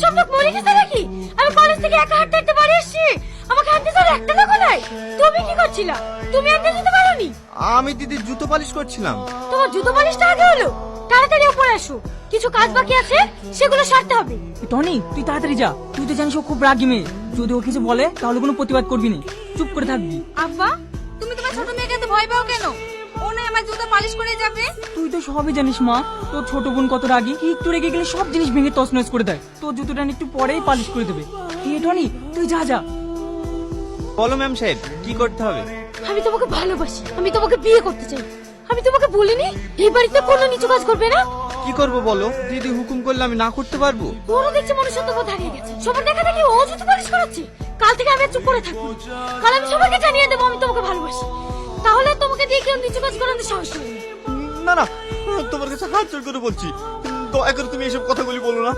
সব লোক মরে গেছে নাকি? আমি কলেজ থেকে একা হাঁটতে হাঁটতে বাড়ি এসেছি, আমাকে হাঁটতে তো একটা লোক নাই। তুমি কি করছিলা? তুমি আনতে যেতে পারোনি? আমি দিদির জুতো পালিশ করছিলাম। তোমার জুতো পালিশটা আগে হলো, তাড়াতাড়ি উপরে আসো, কিছু কাজ বাকি আছে সেগুলো সারতে হবে। টনি তুই তাড়াতাড়ি যা, তুই তো জানিস ও খুব রাগী মেয়ে, যদি ও কিছু বলে তাহলে কোনো প্রতিবাদ করবি না, চুপ করে থাকবি। আব্বা, তুমি তোমার ছোট মেয়েকে এত ভয় পাও কেন? ও নয় আমার জুতো পালিশ করে যাবে। তুই তো সবই জানিস মা, তোর ছোট বোন কত রাগী, একটু রেগে গেলে সব জিনিস ভেঙে তছনছ করে দেয়। তোর জুতোটা একটু পরেই পালিশ করে দেবে। টনি তুই যা যা। বলো ম্যাম সাহেব, কি করতে হবে? আমি তোমাকে ভালোবাসি, আমি তোমাকে বিয়ে করতে চাই। আমি তোমাকে বলিনি এই বাড়িতে কোনো নিচু কাজ করবে না? কি করব বলো? দিদি হুকুম করলে আমি না করতে পারবো? ওরও দেখছি মনুষ্যত্ব বোধ হারিয়ে গেছে। সবার দেখা দেখি ও জুতো পালিশ করাচ্ছে। কাল থেকে আমি আর চুপ করে থাকবো। কাল আমি সবাইকে জানিয়ে দেবো আমি তোমাকে ভালোবাসি। তাহলে আর তোমাকে দিয়ে কেউ নিচু কাজ করানোর সাহস হবে না। না না, তোমার কাছে হাত জোড় করে বলছি, দয়া করে তুমি এসব কথাগুলি বলো না।